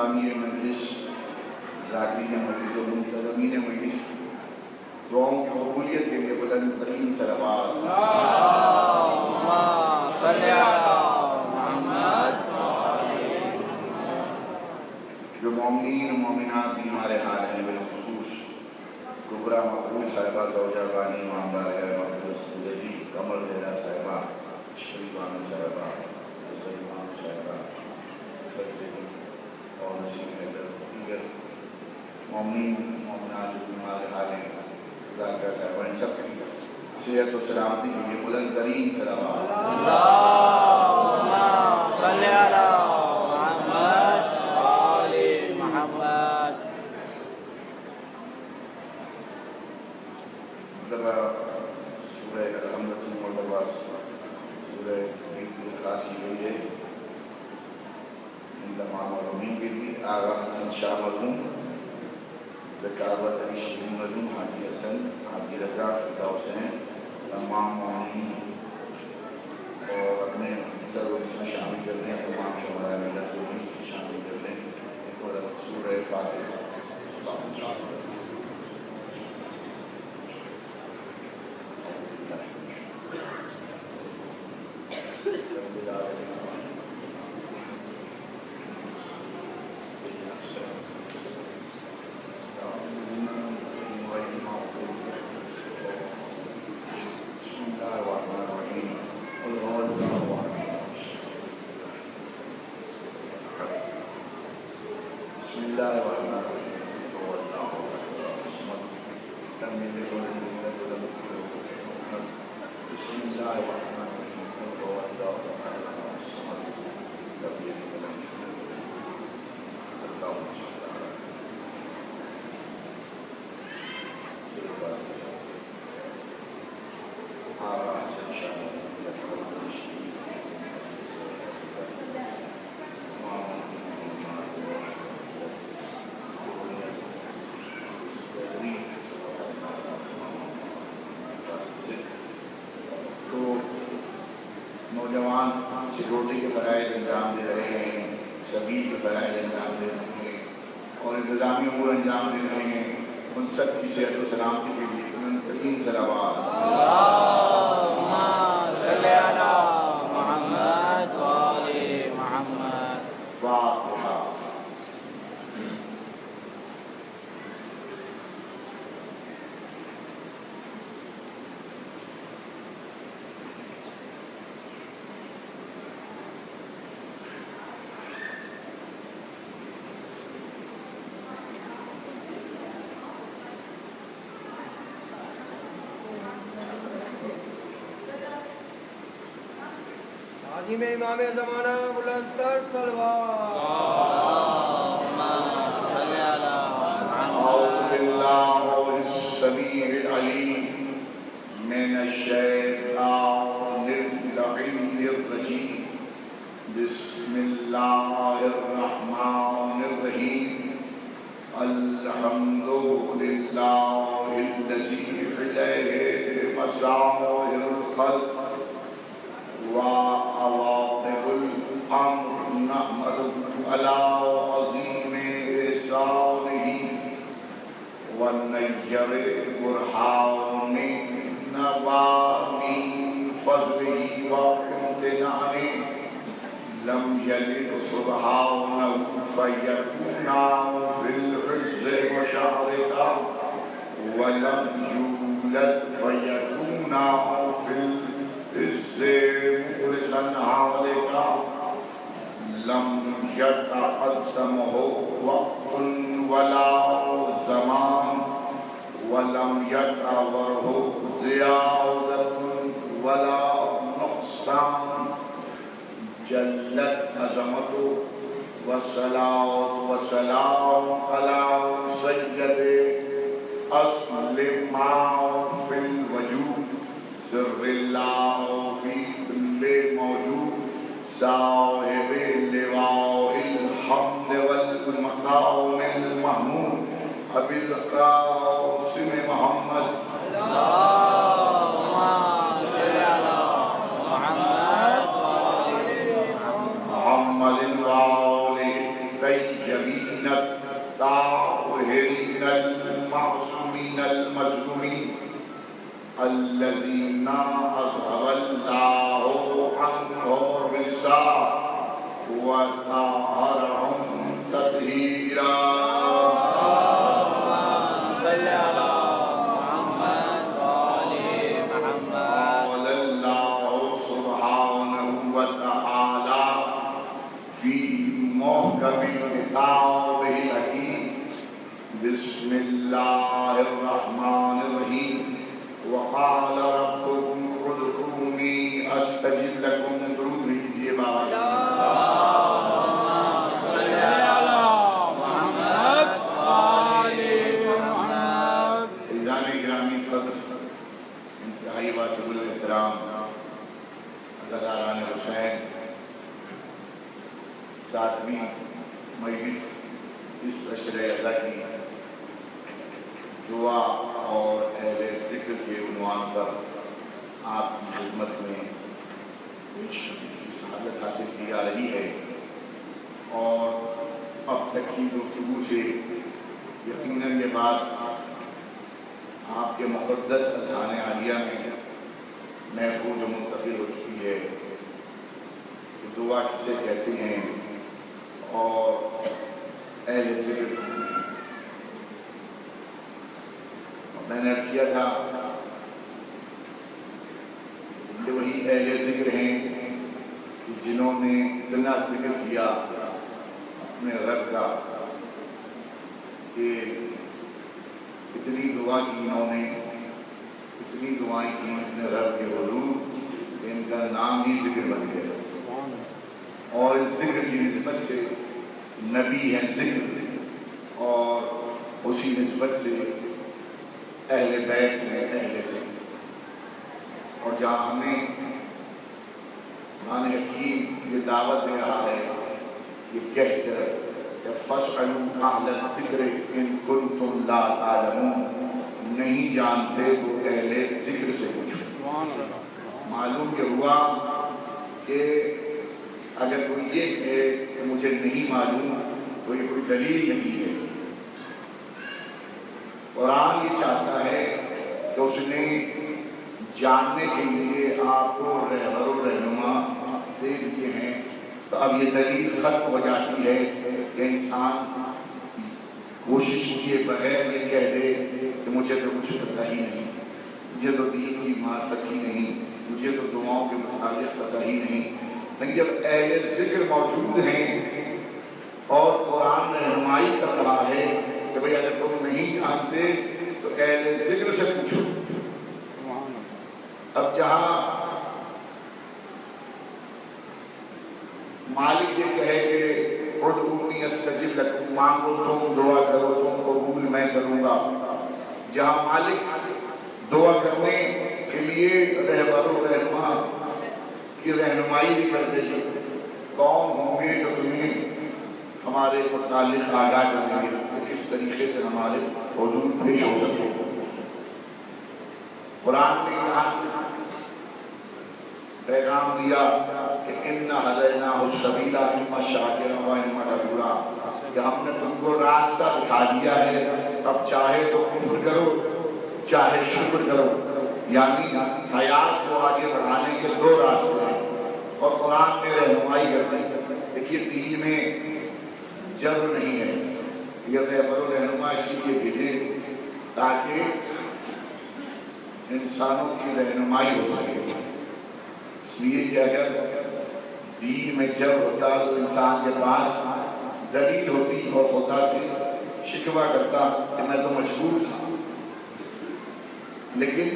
اختتامی مجلس ذاکرین مجلس و منتظمین مجلس دعاؤں کی قبولیت کے لیے بلند ترین صلوات اللہم صلی علی محمد جو مومنین مومنات بیمار حال ہیں بالخصوص کبرا مقبول صاحبہ زوجہ بانی امام بارگاہ مقدس خدیجی کمل زہرا صاحبہ شریف بانو صاحبہ حضرت بانو صاحبہ فرزیدی اور نسیم حیدر دیگر مومنین مومنات جو بیمار حال ہیں ذاکرہ صاحبہ ان سب کی صحت و سلامتی کے لیے بلند ترین صلوات اللہم صلی علی محمد وآل محمد سورہ الحمد مرتبہ سورہ عید کی خاص کی گئی ہے ان تمام علومین کے لیے آغا حسن شاہ مرحوم ذکاوت علی شبیر مرحوم حاجی حسن حاجی رضا فدا حسین تمام معاونین اور اپنے سر اس میں شامل کر لیں تمام شہداء ملت کو بھی شامل کر لیں اور سورہ فاتحہ نوجوان سیکورٹی کے فرائض انجام دے رہے ہیں سبیل کے فرائض انجام دے رہے ہیں اور انتظامی امور انجام دے رہے ہیں ان سب کی صحت و سلامتی کے لیے بلند ترین صلوات اللہم صلی علی محمد وآل محمد فاتحہ عظیم امام زمانہ بلند تر صلوات اللہم صلی علی محمد اعوذ باللہ السمیع العلیم من الشیطان اللعین الرجیم بسم اللہ الرحمن الرحیم الحمد للہ الذی الیہ مصائر الخلق وعواقب الامر نحمده على عظیم احسانه والنجر برهان نوامي فضله وامتنانه لم يلد سبحانه فيكون في العز وشعرها ولم يولد فيكون في مخلصا عالقا لم يتقدمه وقت ولا زمان ولم يتعبره زيادة ولا نقصان جلت عظمته والصلاة والسلام على سيد أصل ما في الوجود سر الله في كل موجود صاحب اللواء الحمد والمقام المحمود أبي القاسم محمد اللهم صل على محمد محمد وآله الطيبين اور ورثہ وطہرہم تطہیرا صل علی محمد وآل محمد قال اللہ سبحانہ وتعالی فی محکم کتابہ الحکیم بسم اللہ الرحمن الرحیم وقال ربکم ادعونی استجب لکم درود بھیجئے بابا صل علی محمد وآل محمد عزیزان گرامی قدر انتہائی واجب الاحترام عزاداران حسین ساتویں مجلس اس عشر اضحیٰ کی دعا اور اہل ذکر کے عنوان پر آپ کی خدمت میں سعادت حاصل کی جا رہی ہے، اور اب تک کی گفتگو سے یقیناً یہ بات آپ کے مقدس اذہان عالیہ میں محفوظ و منتقل ہو چکی ہے کہ دعا کسے کہتے ہیں اور اہل ذکر۔ میں نے عرض کیا تھا کہ وہی اہل ذکر ہیں کہ جنہوں نے اتنا ذکر کیا اپنے رب کا کہ اتنی دعا کی انہوں نے، اتنی دعائیں کی اپنے رب کے حضور کہ ان کا نام ہی ذکر بن گیا، اور اس ذکر کی نسبت سے نبی ہے ذکر، اور اسی نسبت سے اہل بیت میں اہل ذکر۔ اور جہاں ہمیں قرآن حکیم یہ دعوت دے رہا ہے یہ کہہ کر کہ فَاسْأَلُوا أَهْلَ الذِّكْرِ إِن كُنتُمْ لَا تَعْلَمُونَ، نہیں جانتے تو اہل ذکر سے پوچھو۔ معلوم یہ ہوا کہ اگر کوئی یہ کہے کہ مجھے نہیں معلوم تو یہ کوئی دلیل نہیں ہے۔ قرآن یہ چاہتا ہے کہ اس نے جاننے کے لیے آپ کو رہبر و رہنما دے دیے ہیں، تو اب یہ دلیل ختم ہو جاتی ہے کہ انسان کوشش کیے بغیر یہ کہہ دے کہ مجھے تو کچھ پتہ ہی نہیں، مجھے تو دین کی معرفت ہی نہیں، مجھے تو دعاؤں کے متعلق پتہ ہی نہیں۔ لیکن جب اہل ذکر موجود ہیں اور قرآن رہنمائی کر رہا ہے کہ بھئی اگر تم نہیں جانتے تو اہل ذکر سے پوچھو۔ اب جہاں مالک یہ کہے کہ ادعونی استجب لکم، مانگو تم، دعا کرو تم، قبول میں کروں گا، جہاں مالک دعا کرنے کے لیے رہبر و رہنما کی رہنمائی بھی کر دے گی، کون ہوں گے جو تمہیں ہمارے متعلق آگاہ کریں گے کہ کس طریقے سے ہمارے حضور پیش ہو سکے۔ قرآن نے یہاں پیغام دیا کہ اِنَّ هَدَيْنَاهُ السَّبِيلَ إِمَّا شَاكِرًا وَإِمَّا كَفُورًا، کہ ہم نے تم کو راستہ دکھا دیا ہے، اب چاہے تو کفر کرو چاہے شکر کرو، یعنی حیات کو آگے بڑھانے کے دو راستے ہیں، اور قرآن نے رہنمائی کر دی۔ دیکھیے دین میں جبر نہیں ہے، یہ رہبر و رہنما اس لیے بھیجے تاکہ انسانوں کی رہنمائی ہو سکے۔ اس لیے کہ اگر دین میں جب ہوتا تو انسان کے پاس دلیل ہوتی اور خدا سے شکوہ کرتا کہ میں تو مجبور تھا، لیکن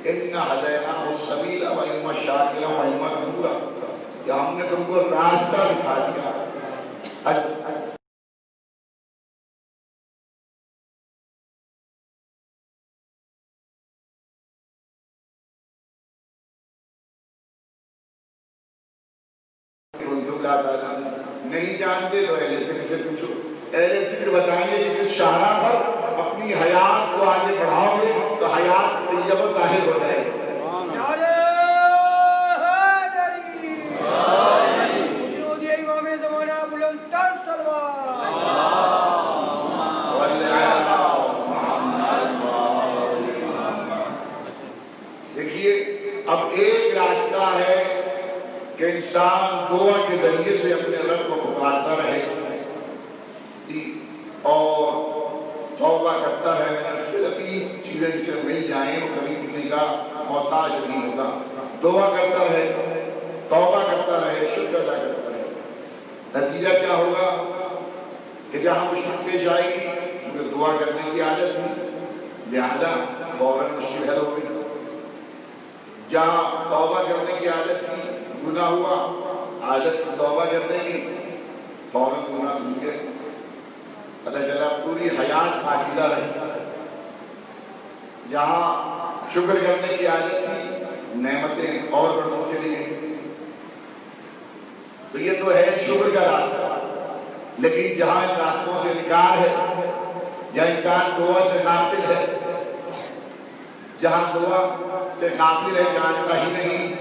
اِنَّ هَدَيْنَاهُ السَّبِيلَ وَإِمَّا شَاكِرًا وَإِمَّا كَفُورًا، کہ ہم نے تم کو راستہ دکھا دیا۔ نہیں جانتے تو اہل ذکر سے پوچھو، اہل ذکر بتائیں گے کہ کس شاہراہ پر اپنی حیات کو آگے بڑھاؤ گے تو حیات طیبہ ظاہر ہو جائے گی۔ نعرہ حیدری، مسعود امام زمانہ بلند تر سلوات۔ دیکھیے اب ایک راستہ ہے کہ انسان دعا کے ذریعے سے اپنے رب کو پکارتا رہے اور توبہ کرتا رہے. اس کے لطیف چیزیں جسے مل جائیں وہ کبھی کسی کا محتاج نہیں ہوتا. دعا کرتا رہے، توبہ کرتا رہے، شکر ادا کرتا رہے. نتیجہ کیا ہوگا کہ جہاں مشکل پیش آئے گی، کیونکہ دعا کرنے کی عادت تھی لہذا فوراً مشکل حل ہو گئی. جہاں توبہ کرنے کی عادت تھی، گناہ ہوا، عادت تھی توبہ کرنے کی، فوراً گناہ دھل گئے. اللہ تعالیٰ پوری حیات پاکیزہ رہی. جہاں شکر کرنے کی عادت تھی، نعمتیں اور بڑھتی چلی گئی. تو یہ تو ہے شکر کا راستہ. لیکن جہاں ان راستوں سے انکار ہے، جہاں انسان دعا سے غافل ہے، جہاں دعا سے غافل ہے، جانتا ہی نہیں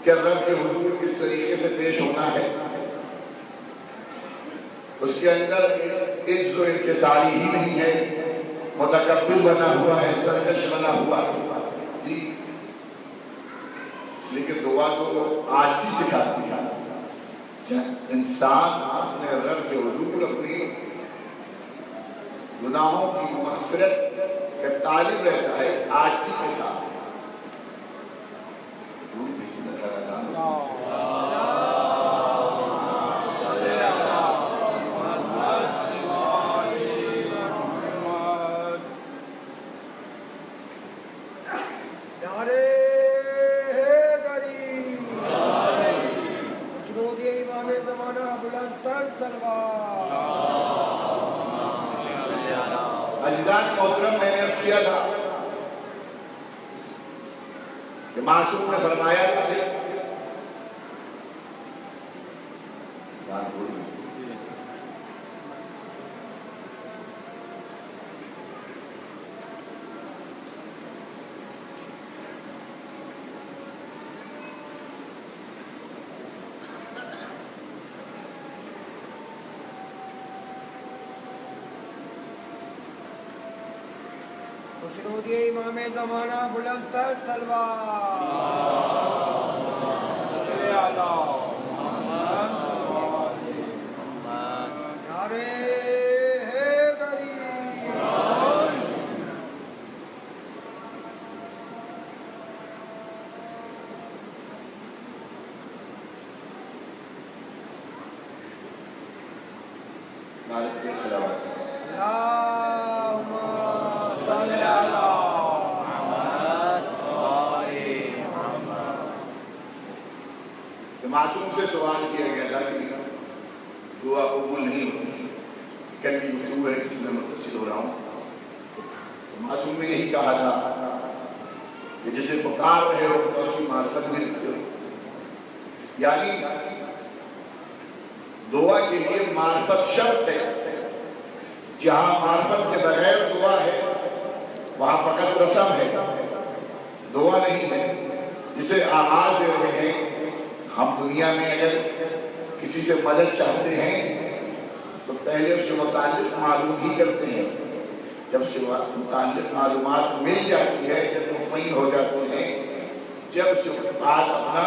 کہ رب کے حضور کس طریقے سے پیش ہونا ہے، اس کے اندر عجز و انکساری ہی نہیں ہے، متکبر بنا ہوا ہے، سرکش بنا ہوا ہے. اس لیے کہ دعا تو عاجزی سکھاتی ہے. انسان اپنے رب کے حضور اپنی گناہوں کی مغفرت کا طالب رہتا ہے عاجزی کے ساتھ. عزیزان محترم، میں نے عرض کیا تھا کہ معصوم نے فرمایا تھا خوشنودی امام زمانہ بلند تر تلوار. نعرے حیدری. مالک کے صلوات. معصوم سے سوال کیا گیا تھا کہ دعا قبول نہیں ہوتی، کل کی گفتگو ہے، اسی میں متصل ہو رہا ہوں. معصوم نے یہی کہا تھا کہ جسے پکار رہے ہو تو اس کی معرفت بھی رکھتے ہو. یعنی دعا کے لیے معرفت شرط ہے. جہاں معرفت کے بغیر دعا ہے وہاں فقط رسم ہے، دعا نہیں ہے. جسے آغاز دے رہے ہیں، ہم دنیا میں اگر کسی سے مدد چاہتے ہیں تو پہلے اس کے متعلق معلوم ہی کرتے ہیں. جب اس کے متعلق معلومات مل جاتی ہے، جب مطمئن ہو جاتے ہیں، جب اس کے بعد اپنا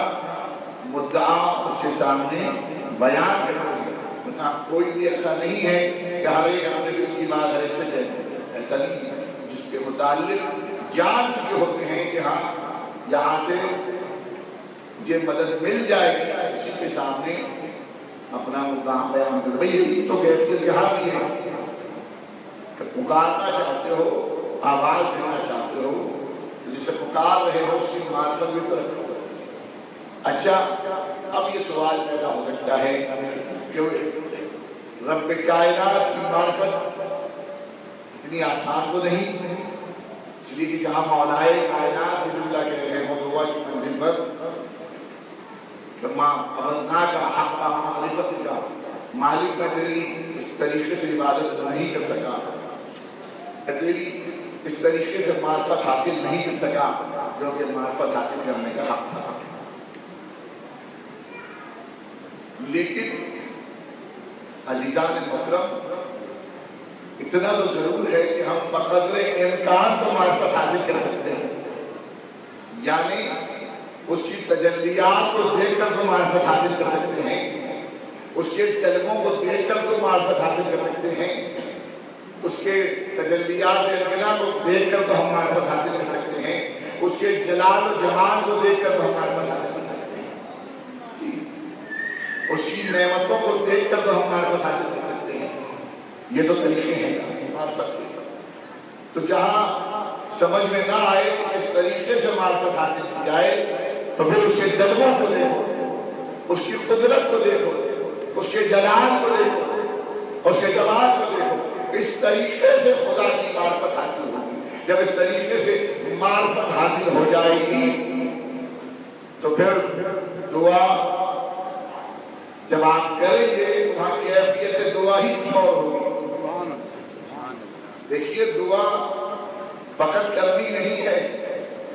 مدعا اس کے سامنے بیان کرتے ہیں. ورنہ کوئی بھی ایسا نہیں ہے کہ ہر ایک اپنے دل کی بات ہر ایک سے کہتے. ایسا نہیں ہے. جس کے متعلق جان چکے ہوتے ہیں کہ ہاں یہاں سے یہ مدد مل جائے گی، اسی کے سامنے اپنا مدعا بیان کر. بھئی یہی تو کیفیت یہاں بھی ہے کہ پکارنا چاہتے ہو، آواز دینا چاہتے ہو، جسے پکار رہے ہو اس کی معرفت بھی تو رکھو. اچھا، اب یہ سوال پیدا ہو سکتا ہے کہ رب کائنات کی معرفت اتنی آسان تو نہیں. اس لیے کہ جہاں مولائے کائنات سے اللہ کہہ رہے ہوں دعا کی منزل پر کہ ماں ابدنا کا حق کا معرفت کا مالک میں تیری اس طریقے سے عبادت نہیں کر سکا، تیری اس طریقے سے معرفت حاصل نہیں کر سکا جو کہ معرفت حاصل کرنے کا حق تھا. لیکن عزیزان محترم، اتنا تو ضرور ہے کہ ہم بقدر امکان تو معرفت حاصل کر سکتے ہیں. یعنی اس کی تجلیات کو دیکھ کر تو معرفت حاصل کر سکتے ہیں، اس کے جلووں کو دیکھ کر تو معرفت حاصل کر سکتے ہیں، اس کے تجلیات الغنا کو دیکھ کر تو ہم معرفت حاصل کر سکتے ہیں، اس کے جلال و جمال کو دیکھ کر تو ہم معرفت حاصل کر سکتے ہیں، اس کی نعمتوں کو دیکھ کر تو ہم معرفت حاصل کر سکتے ہیں۔ یہ تو طریقے ہیں معرفت کے۔ تو جہاں سمجھ میں نہ آئے کہ کس طریقے سے معرفت حاصل کی جائے تو پھر اس کے جلووں کو دیکھو، اس کی قدرت کو دیکھو، اس کے جلال کو دیکھو، اس کے جمال کو دیکھو۔ اس طریقے سے خدا کی معرفت حاصل ہوگی۔ جب اس طریقے سے معرفت حاصل ہو جائے گی تو پھر دعا جب آپ کریں گے وہاں کیفیت دعا ہی کچھ اور ہوگی۔ دیکھیے دعا فقط کرنی نہیں ہے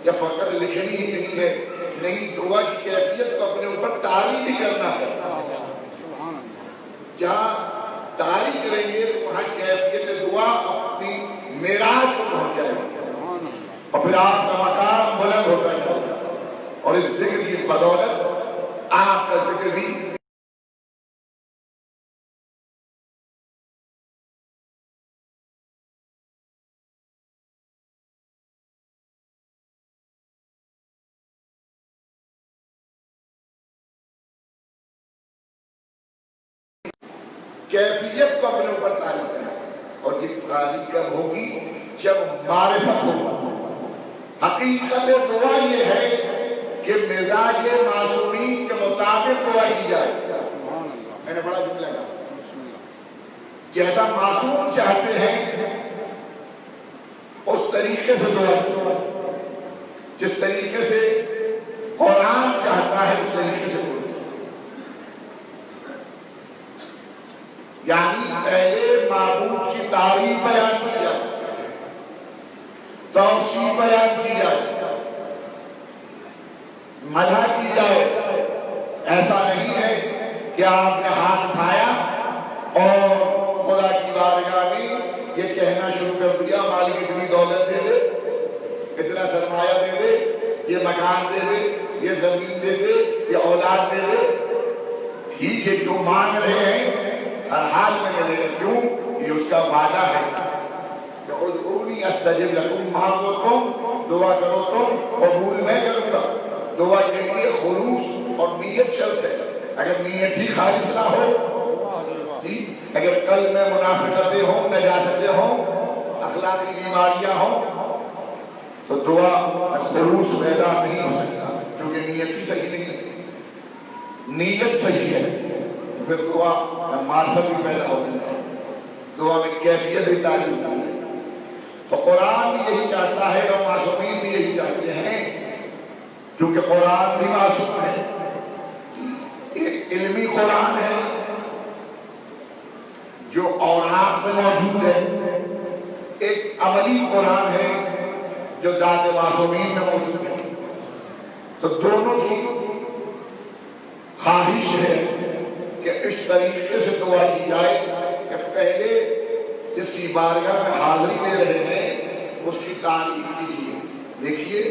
یا فقط لکھنی ہی نہیں ہے، نہیں، دعا کی کیفیت کو اپنے اوپر طاری بھی کرنا ہے۔ جہاں طاری کریں گے تو وہاں کیفیت دعا اپنی معراج کو پہنچ جائے گی اور پھر آپ کا مقام بلند ہوتا جائے گا، اور اس ذکر کی بدولت آپ کا ذکر بھی کیفیت کو اپنے اوپر طاری کریں۔ اور یہ طاری کب ہوگی؟ جب معرفت ہوگا۔ حقیقت دعا یہ ہے کہ مزاج معصومین کے مطابق دعا کی جائے۔ میں نے بڑا جملہ کہا، جیسا معصوم چاہتے ہیں اس طریقے سے دعا کی، جس طریقے سے قرآن چاہتا ہے اس طریقے سے دعا کی۔ یعنی پہلے معبود کی تعریف بیان کی جائے، توصیف بیان کی جائے، مدح کی جائے۔ ایسا نہیں ہے کہ آپ نے ہاتھ اٹھایا اور خدا کی بارگاہ میں یہ کہنا شروع کر دیا مالک اتنی دولت دے دے، اتنا سرمایہ دے دے، یہ مکان دے دے، یہ زمین دے دے، یہ اولاد دے دے۔ ٹھیک ہے، جو مانگ رہے ہیں ہر حال میں ملے گا، کیوں؟ یہ اس کا وعدہ ہے کہ ادعونی استجب لکم، مانگو تم، دعا کرو تم، قبول میں کروں گا۔ دعا کے لیے خلوص اور نیت شرط ہے۔ اگر نیت ہی خالص نہ ہو، جی، اگر قلب میں منافقتیں ہوں، نجاستیں ہوں، اخلاقی بیماریاں ہوں، تو دعا خلوص پیدا نہیں ہو سکتا، کیونکہ نیت ہی صحیح نہیں ہے۔ نیت صحیح ہے پھر دعا معرفت بھی پیدا ہوتی ہے، دعا میں کیفیت بھی تعلیم ہوتی ہے۔ تو قرآن بھی یہی چاہتا ہے اور معصومین بھی یہی چاہتے ہیں، کیونکہ قرآن بھی معصوم ہے۔ ایک علمی قرآن ہے جو اوراق میں موجود ہے، ایک عملی قرآن ہے جو ذات معصومین میں موجود ہے۔ تو دونوں کی خواہش ہے کہ اس طریقے سے دعا کی جائے کہ پہلے جس کی بارگاہ میں حاضری دے رہے ہیں اس کی تعریف کیجیے۔ دیکھیے،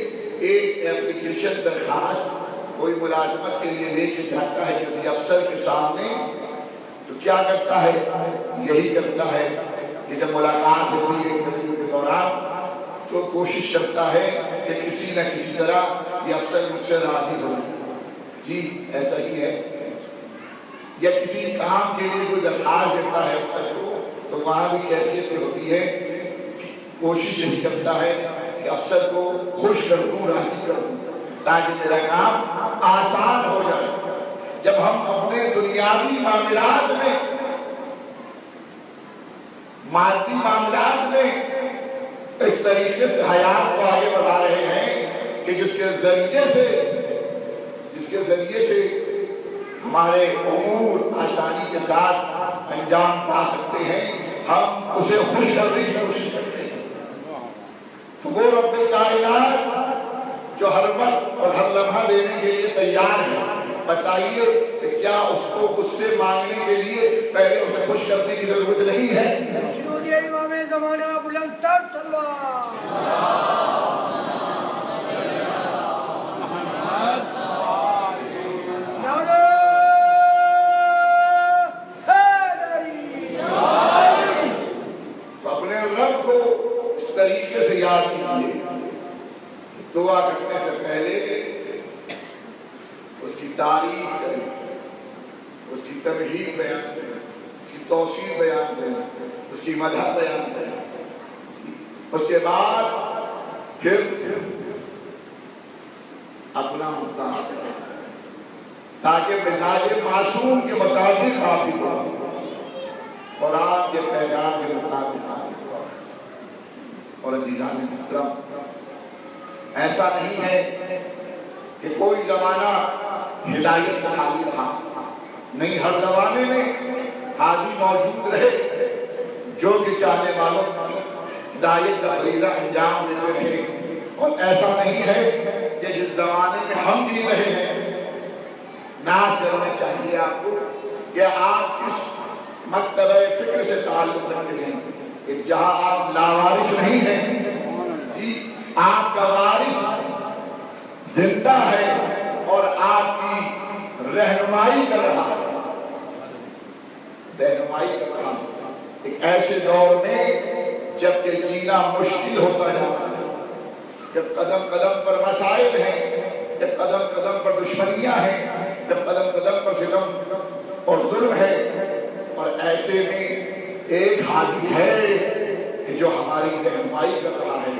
ایک اپلیکیشن درخواست کوئی ملازمت کے لیے لے کے جاتا ہے کسی افسر کے سامنے تو کیا کرتا ہے؟ یہی کرتا ہے کہ جب ملاقات ہوتی ہے انٹرویو کے دوران تو کوشش کرتا ہے کہ کسی نہ کسی طرح یہ افسر مجھ سے راضی ہو جائے۔ جی ایسا ہی ہے، یا کسی کام کے لیے کوئی درخواست دیتا ہے افسر کو تو وہاں بھی کیفیت ہوتی ہے، کوشش یہی کرتا ہے کہ افسر کو خوش کر دوں، راضی کر دوں تاکہ میرا کام آسان ہو جائے۔ جب ہم اپنے دنیاوی معاملات میں، مادی معاملات میں اس طریقے سے حیات کو آگے بڑھا رہے ہیں کہ جس کے ذریعے سے ہمارے امور آسانی کے ساتھ انجام پا سکتے ہیں، ہم اسے خوش کرنے کی کوشش کرتے ہیں۔ تو وہ رب کائنات جو ہر وقت اور ہر لمحہ دینے کے لیے تیار ہے، بتائیے کہ کیا اس کو مجھ سے مانگنے کے لیے پہلے اسے خوش کرنے کی ضرورت نہیں ہے؟ شنودی امام زمانہ بلند تر صلوات۔ اس کی تمہید بیان کریں، اس کی توصیف بیان کریں، اس کی مدح بیان کریں. اس کے بعد پھر اپنا مدعا کریں تاکہ مزاج معصوم کے مطابق آپ ہی کو اور آپ کے پیغام کے مطابق آپ ہی کو. اور عزیزان محترم، ایسا نہیں ہے کہ کوئی زمانہ ہدایت سے خالی رہا. نہیں، ہر زمانے میں ہادی موجود رہے جو کہ چاہنے والوں ہدایت کا فریضہ انجام دیتے رہے. اور ایسا نہیں ہے کہ جس زمانے میں ہم جی رہے ہیں، ناز کرنا چاہیے آپ کو کہ آپ کس مکتبہ فکر سے تعلق رکھتے ہیں کہ جہاں آپ لاوارث نہیں ہیں، جی آپ کا وارث زندہ ہے اور آپ کی رہنمائی کر رہا ہے. ایک ایسے دور میں جب کہ جینا مشکل ہوتا جاتا ہے، جب قدم قدم پر مسائل ہیں، جب قدم قدم پر دشمنیاں ہیں، جب قدم قدم پر ستم اور ظلم ہے، اور ایسے میں ایک ہادی ہے کہ جو ہماری رہنمائی کر رہا ہے.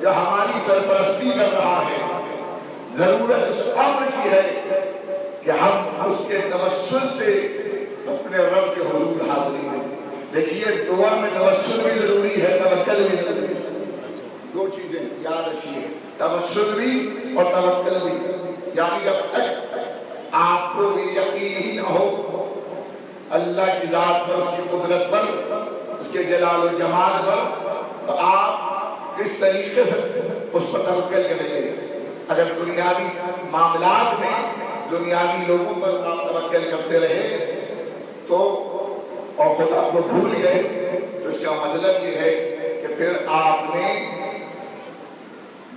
جو ہماری سرپرستی کر رہا ہے. ضرورت اس امر کی ہے کہ ہم اس کے توسل سے اپنے رب کے حضور حاضری ہیں. دیکھیے، دعا میں توسل بھی ضروری ہے، توکل بھی ضروری ہے. دو چیزیں یاد رکھیے، توسل بھی اور توکل بھی. یعنی جب تک آپ کو بھی یقین ہی نہ ہو اللہ کی ذات پر، اس کی قدرت پر، اس کے جلال و جمال پر، تو آپ کس طریقے سے اس پر توکل کریں گے؟ اگر دنیاوی معاملات میں دنیاوی لوگوں پر آپ توکل کرتے رہے تو اور خدا کو بھول گئے، تو اس کا مطلب یہ ہے کہ پھر آپ نے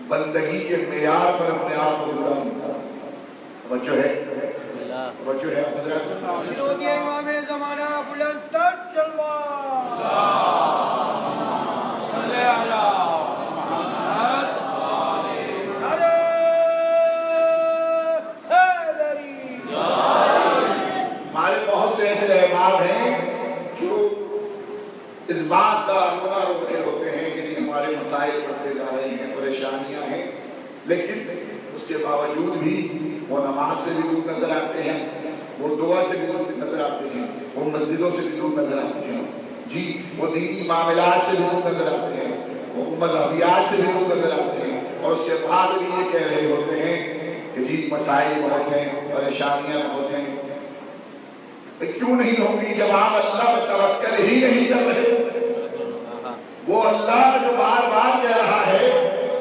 بندگی کے معیار پر اپنے آپ کو پورا نہیں کیا. توجہ ہے حضرت. شنودی امام زمانہ بلند تر جلوہ. صلی اللہ محمد نعرہ حیدری. ہمارے بہت سے ایسے احباب ہیں جو اس بات کا رونا رو رہے ہوتے ہیں کہ جی ہمارے مسائل بڑھتے جا رہے ہیں، پریشانیاں ہیں، لیکن اس کے باوجود بھی وہ نماز سے بھی دور نظر آتے ہیں، وہ دعا سے بھی دور نظر آتے ہیں، وہ مسجدوں سے بھی دور نظر آتے ہیں، جی وہ دینی معاملات سے بھی دور نظر آتے ہیں، وہ مذہبیات سے بھی دور نظر آتے ہیں. اور اس کے بعد بھی یہ کہہ رہے ہوتے ہیں کہ جی مسائل بہت ہیں، پریشانیاں بہت ہیں. کیوں نہیں ہوں گی جب آپ اللہ پر توکل ہی نہیں کر رہے؟ وہ اللہ جو بار بار کہہ رہا ہے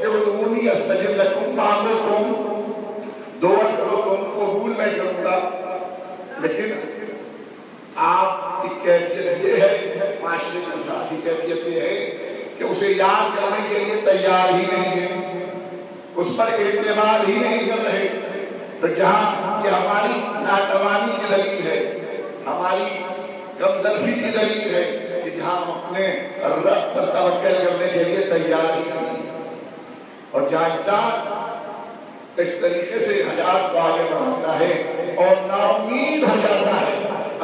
کہ ادعونی استجب لکم، مانگو تم، دعا کرو تم، قبول میں کروں گا. لیکن آپ کی کیفیت یہ ہے، معاشرے کے افراد کی کیفیت یہ ہے کہ اسے یاد کرنے کے لیے تیار ہی نہیں ہے، اس پر اعتماد ہی نہیں کر رہے. تو جہاں یہ ہماری ناتوانی کی دلیل ہے، ہماری کمزرفی کی دلیل ہے کہ جہاں ہم اپنے رب پر توکل کرنے کے لیے تیار ہی نہیں. اور جہاں انسان اس طریقے سے حالات کو آگے بڑھاتا ہے اور نا امید ہو جاتا ہے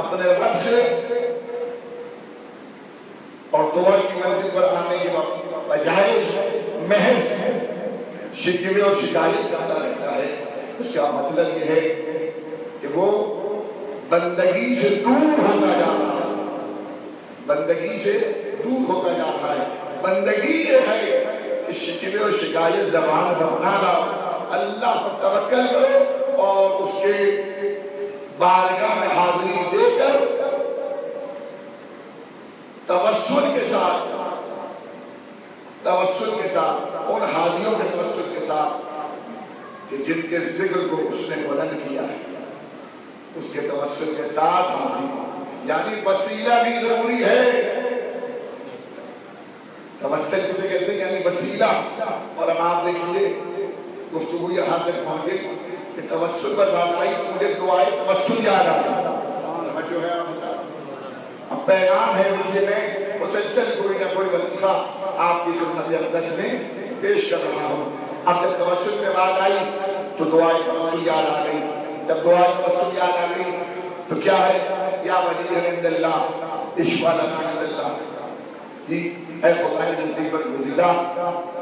اپنے رب سے اور دعا کی منزل پر آنے کے بجائے محض شکوے اور شکایت کرتا رہتا ہے، اس کا مطلب یہ ہے کہ وہ بندگی سے دور ہوتا جا رہا ہے. بندگی سے دور ہوتا جا رہا ہے. بندگی یہ ہے کہ شکوے اور شکایت زبان پر نہ لاؤ، اللہ پر توکل کرو اور اس کے بارگاہ میں حاضری دے کر توسل کے ساتھ ان حاضریوں کے توسل کے ساتھ کہ جن کے ذکر کو اس نے بلند کیا ہے، اس کے توسل کے ساتھ حاضری. یعنی وسیلہ بھی ضروری ہے. توسل کسے کہتے ہیں؟ یعنی وسیلہ. اور اب آپ دیکھیے گفتگو یہاں تک پہنچ گئی کہ توسل پر بات آئی تو مجھے دعائے توسل یاد آ گئی جو ہے اب پیغام ہے دیکھیے میں مسلسل کوئی نہ کوئی وظیفہ آپ کی خدمت اقدس میں پیش کر رہا ہوں. اب جب توسل پہ بات آئی تو دعائے توسل یاد آ گئی. جب دعائے توسل یاد آ گئی تو کیا ہے؟ یا ولی عند اللہ اشفع لنا عند اللہ. جی اے خدا کے نزدیک برگزیدہ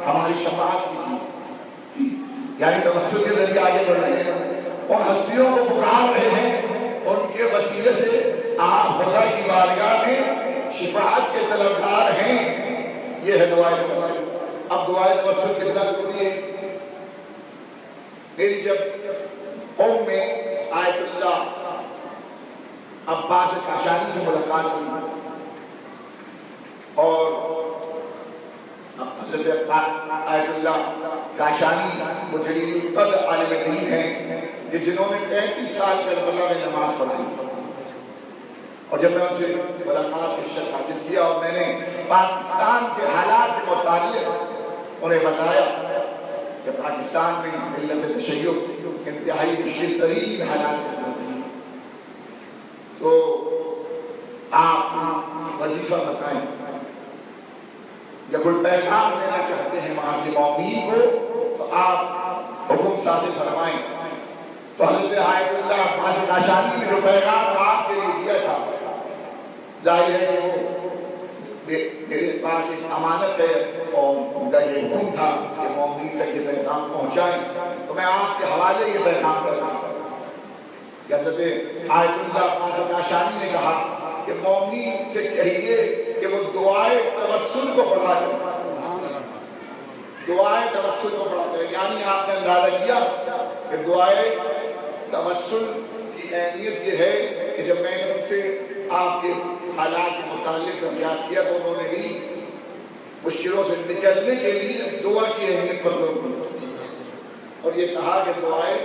ہماری شفاعت کیجیے. یعنی توسل کے ذریعے آگے بڑھ رہے ہیں اور ہستیوں کو پکار رہے ہیں، ان کے وسیلے سے آپ خدا کی بارگاہ میں شفاعت کے طلبگار ہیں. یہ ہے دعائے توسل. اب دعائے توسل کتنا ضروری ہے؟ میری جب قوم میں آیت اللہ عباس کاشانی سے ملاقات ہوئی اور حضرت آیت اللہ کاشانی مجلل القدر عالم دین ہیں کہ جنہوں نے 35 سال کربلا میں نماز پڑھائی. اور جب میں ان سے ملاقات کے شرف حاصل کیا اور میں نے پاکستان کے حالات کے متعلق انہیں بتایا کہ پاکستان میں ملت تشیع انتہائی مشکل ترین حالات سے گزرتی ہے، تو آپ وظیفہ بتائیں یا کوئی پیغام دینا چاہتے ہیں وہاں کے مومنین کو تو آپ حکم صادر فرمائیں. تو حضرت آیت اللہ عباس کاشانی نے جو پیغام آپ کے لیے دیا تھا، ظاہر ہے کہ وہ میرے پاس ایک امانت ہے اور ان کا یہ حکم تھا کہ مومنین تک یہ پیغام پہنچائیں، تو میں آپ کے حوالے یہ پیغام کر رہا ہوں. حضرت آیت اللہ عباس کاشانی نے کہا کہ مومنین سے کہیے کہ وہ دعائے توسل کو پڑھا کریں. دعائے توسل کو پڑھا کریں. یعنی آپ نے اندازہ کیا کہ دعائے توسل کی اہمیت یہ ہے کہ جب میں نے ان سے آپ کے حالات کے متعلق دریافت کیا تو انہوں نے بھی مشکلوں سے نکلنے کے لیے دعا کی اہمیت پر زور دیا اور یہ کہا کہ دعائے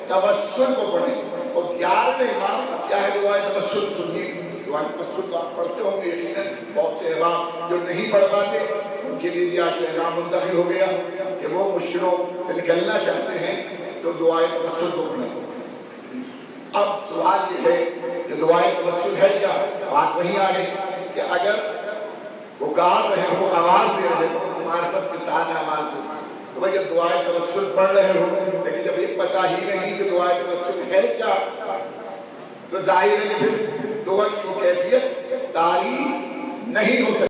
توسل کو پڑھیں. اور 11ویں امام کیا ہے دعائے توسل؟ سنیے. دعائے توسل تو آپ پڑھتے ہوں گے یقیناً. بہت سے احباب جو نہیں پڑھ پاتے ان کے لیے بھی آج پیغام منتقل ہو گیا کہ وہ مشکلوں سے نکلنا چاہتے ہیں تو دعائے توسل کو پڑھیں. اب سوال یہ ہے کہ دعائے توسل ہے کیا؟ بات وہیں آ گئی کہ اگر وہ گار رہے ہو، آواز دے رہے ہو، معرفت کے ساتھ آواز دے تو بھئی جب دعائے توسل پڑھ رہے ہو لیکن جب یہ پتہ ہی نہیں کہ دعائے توسل ہے کیا تو ظاہر ہے کہ پھر دعا کی وہ کیفیت تعریف نہیں ہو سکتی.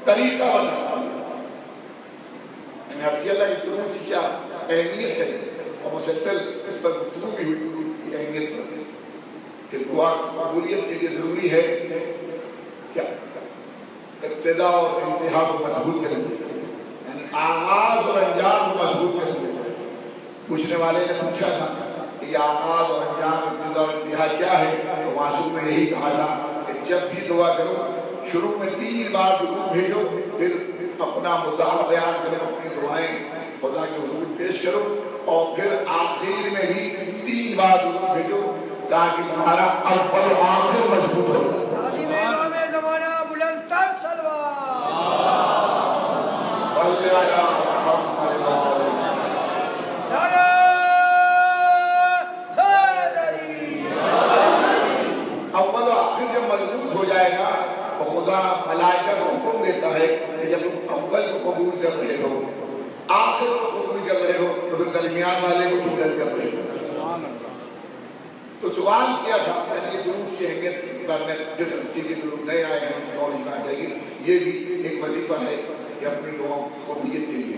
طریقہ بتاتا ہوں. میں نے عرض کیا تھا کہ درود کی کیا اہمیت ہے اور مسلسل اس پر گفتگو بھی ہوئی درود کی اہمیت پر کہ دعا قبولیت کے لیے ضروری ہے کیا ابتدا اور انتہا کو مضبوط کریں گے، یعنی آغاز اور انجام کو مضبوط کریں گے. پوچھنے والے نے پوچھا تھا کہ یہ آغاز اور انجام ابتدا اور انتہا کیا ہے تو معصوم نے یہی کہا تھا کہ جب بھی دعا کرو شروع میں 3 بار درود بھیجو، پھر اپنا مدعا بیان کرو، اپنی دعائیں خدا کے حضور پیش کرو اور پھر آخر میں بھی 3 بار درود بھیجو تاکہ تمہارا اول و آخر مضبوط ہو. عظیم امام زمانہ بلند تر صلوات. اول و آخر جب مضبوط ہو جائے گا تو خدا ملائکہ کو حکم دیتا ہے کہ جب تم اول کو قبول کر رہے ہو، آخر کو قبول کر رہے ہو تو پھر درمیان والے کو چھوڑ کر رہے ہو. تو سوال کیا تھا یعنی یہ درود کی اہمیت پر میں جو تفصیل کے درود نئے آئے ہیں ان کی نالج میں آ جائے گی. یہ بھی ایک وظیفہ ہے کہ اپنی دعاؤں کو قبولیت کے لیے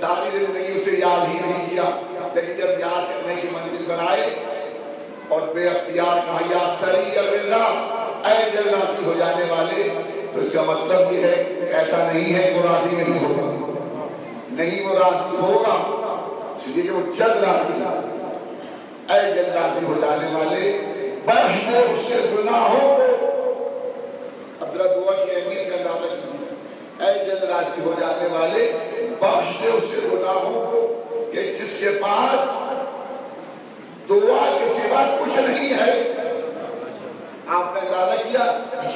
ساری زندگی اسے یاد ہی نہیں کیا، لیکن جب یاد کرنے کی منزل بنائے اور بے اختیار کہا یا سری الرضا، اے جلد راضی ہو جانے والے، تو اس کا مطلب یہ ہے کہ ایسا نہیں ہے وہ راضی نہیں ہوگا، نہیں وہ راضی ہوگا، اس لیے کہ وہ جلد راضی ہے۔ اے جلد راضی ہو جانے والے، بخش دے اس کے گناہوں کو۔ اب ذرا دعا کی اہمیت کا اندازہ کیجیے۔ اے جلد راضی ہو جانے والے، بخش دے اس کے گناہوں کو، کہ جس کے پاس دعا کے سوا کچھ نہیں ہے۔ آپ نے اندازہ کیا،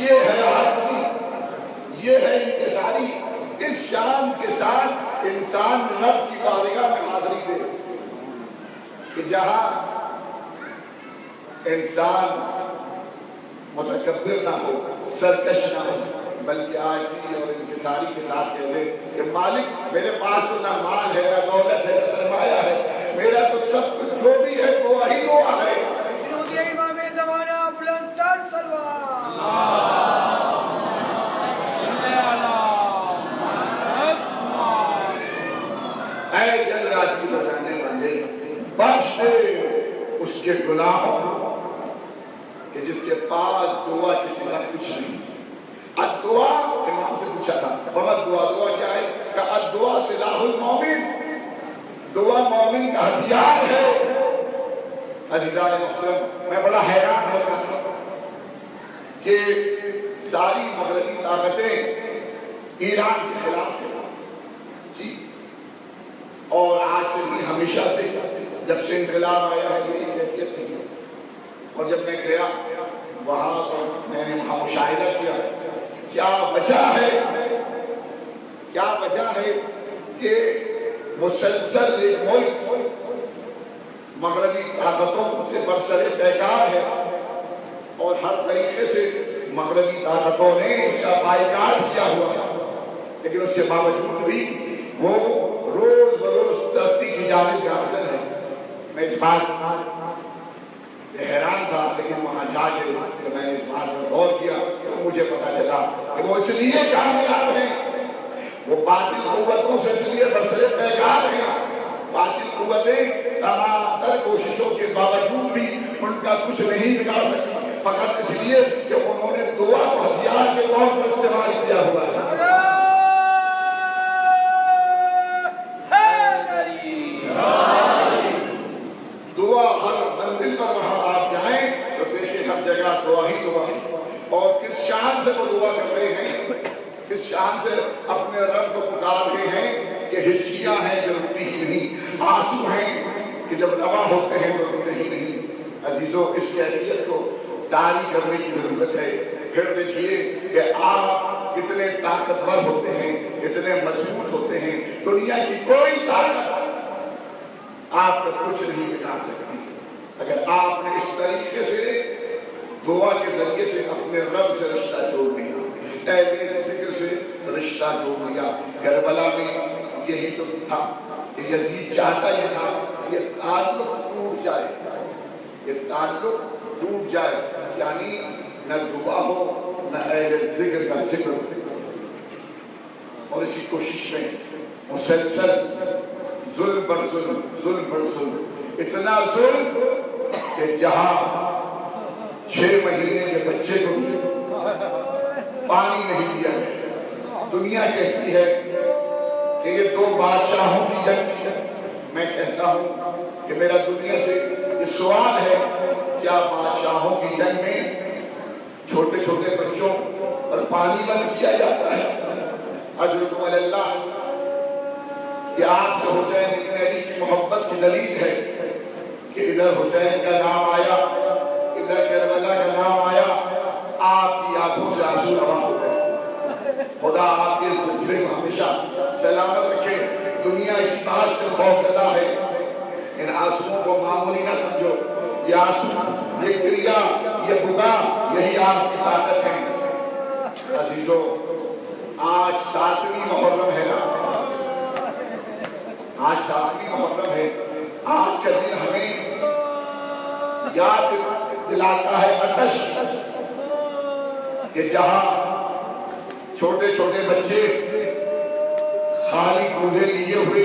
یہ ہے عاجزی، یہ ہے انکساری۔ اس شان کے ساتھ انسان رب کی بارگاہ میں حاضری دے کہ جہاں انسان متکبر نہ ہو، سرکش نہ ہو، بلکہ عاجزی اور انکساری کے ساتھ کہہ دے کہ مالک میرے پاس تو نہ مال ہے، نہ دولت ہے، نہ سرمایہ ہے، میرا تو سب کچھ جو بھی ہے دعا ہی دعا ہے۔ شنودی امام زمانہ بلند تر سلوات۔ اے جلد راضی ہو جانے والے، بخش دے اس کے گناہوں کہ جس کے پاس دعا کے سوا کچھ نہیں۔ الدعا، امام سے پوچھا تھا بہت دعا کیا ہے؟ کہ الدعا سلاح المومن، دعا مومن کا ہتھیار ہے۔ عزیزان محترم، میں بڑا حیران ہوتا تھا کہ ساری مغربی طاقتیں ایران کے خلاف ہیں جی، اور آج سے بھی ہمیشہ سے جب سے انقلاب آیا ہے یہی کیفیت نہیں ہے۔ اور جب میں گیا وہاں تو میں نے وہاں مشاہدہ کیا، کیا وجہ ہے کہ مسلسل ایک ملک مغربی طاقتوں سے برسر پیکار ہے اور ہر طریقے سے مغربی طاقتوں نے اس کا بائیکاٹ کیا ہوا ہے، لیکن اس کے باوجود بھی وہ روز بروز ترقی کی جانب گامزن ہے۔ میں اس بات حیران تھا، لیکن وہاں جا کے میں نے اس بات پر غور کیا تو مجھے پتا چلا کہ وہ اس لیے کامیاب ہیں، وہ باطل قوتوں سے اس لیے برسر پیکار ہیں۔ باطل قوتیں تمام تر کوششوں کے باوجود بھی ان کا کچھ نہیں بگاڑ سکی، فقط اس لیے کہ انہوں نے دعا کو ہتھیار کے طور پر استعمال کیا ہوا ہے۔ دعا ہر منزل پر وہاں آپ جائیں تو دیکھیں ہر جگہ دعا ہی دعا ہے۔ اور کس شان سے وہ دعا کر رہے ہیں، کس شان سے اپنے رب کو پکار رہے ہیں کہ ہچکیاں ہیں جو رکتی ہی نہیں، آنسو ہیں کہ جب روا ہوتے ہیں تو رکتے ہی نہیں۔ عزیزو، اس کیفیت کو جاری کرنے کی ضرورت ہے۔ پھر دیکھیے کہ آپ کتنے طاقتور ہوتے ہیں، اتنے مضبوط ہوتے ہیں، دنیا کی کوئی طاقت آپ کا کچھ نہیں بگاڑ سکتی اگر آپ نے اس طریقے سے دعا کے ذریعے سے اپنے رب سے رشتہ جوڑ لیا، اہل ذکر سے رشتہ جوڑ لیا۔ کربلا میں یہی تو تھا کہ یزید چاہتا یہ تھا کہ یہ تعلق ٹوٹ جائے، یہ تعلق ٹوٹ جائے، یعنی نہ دعا ہو نہ اہل ذکر کا ذکر ہو۔ اور اسی کوشش میں مسلسل ظلم پر ظلم، ظلم پر ظلم، اتنا ظلم کہ جہاں 6 مہینے کے بچے کو بھی پانی نہیں دیا گیا۔ دنیا کہتی ہے کہ یہ 2 بادشاہوں کی جنگ تھی۔ میں کہتا ہوں کہ میرا دنیا سے یہ سوال ہے، کیا بادشاہوں کی جنگ میں چھوٹے چھوٹے بچوں پر پانی بند کیا جاتا ہے؟ اجرکم علی اللہ، کہ آپ سے حسین ابن علی کی محبت کی دلیل ہے کہ ادھر حسین کا نام آیا، ادھر کربلا کا نام آیا، آپ کی آنکھوں سے آنسو رواں ہو گئے۔ خدا آپ کے اس جذبے کو ہمیشہ سلامت رکھے۔ دنیا اس بات سے خوفزدہ ہے، ان آنسوؤں کو معمولی نہ سمجھو۔ یہ آنسو، یہ کریا، یہ بکا، یہی آپ کی طاقت ہے۔ عزیزو، آج 7ویں محرم ہے نا، آج 7ویں محرم ہے۔ آج کا دن ہمیں یاد دلاتا ہے آتش کہ جہاں چھوٹے چھوٹے بچے خالی کوزے لیے ہوئے